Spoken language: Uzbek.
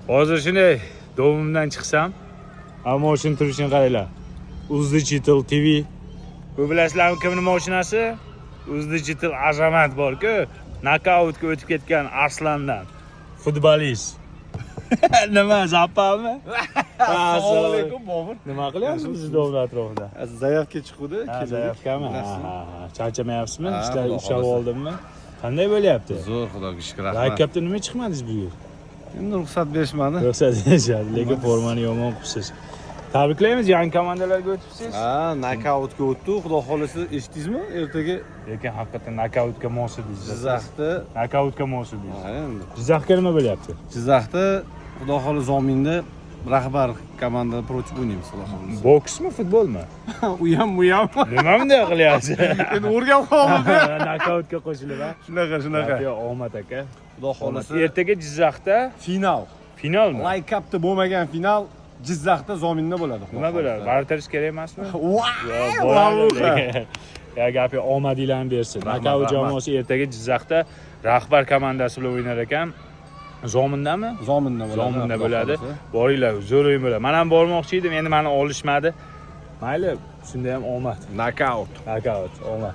Hozir shunday domimdan chiqsam, ammo shuni turishini qaranglar. Uzdigital TV. Bu bilasizlarmi kimning mashinasi? Uzdigital azamat bor-ku, nokautga o'tib ketgan Arslandan. Futbolist. Nima, zappami? Assalomu alaykum, Bobur. Nima qilyapsiz siz domla atrofida? Zayavga chiqdi. Zayavkami? Charchamayapsizmi? Ishlar ushlab oldimmi? Qanday bo'lyapti? Zo'r, xudoga shukr. Raykapda nima chiqmadingiz bu yil? Endi ruxsat berishmadi. Ruxsat berishadi, lekin formani yomon qilibsiz. Tabriklaymiz, yangi komandalarga o'tibsiz. Nokautga o'tdi. Xudo xolisa eshitdingizmi? Ertaga Lekin haqiqatan nokautga mosibsiz. Jizzaxda, Nokautga mosibsiz. endi Jizzaxga nima bo'lyapti? Jizzaxda xudo xolis Zominda rahbar komanda против o'ynaymiz, xudo xolisa. Boksmi, futbolmi? U ham. Nima bunday qilyapsiz? Endi o'rganib qoldim. Nokautga qo'shilib, ha? Shunaqa. Yo, omad aka. Xudo xolisa Ertaga Jizzaxda final. finalmi? Like Cup'da bo'lmagan final Jizzaxda Zominda bo'ladi. Nima bo'ladi? Bartarish kerak emasmi? Bo'ladi. Ya gapi omadinglarni bersin. Nokaut jamoasi ertaga Jizzaxda rahbar komandasi bilan o'ynar ekan. Zomindami? Zominda bo'ladi. Boringlar, zo'r o'yin bo'ladi. Men ham bormoqchi edim, endi meni olishmadi. Mayli, shunda ham omad. Nokaut. Omad.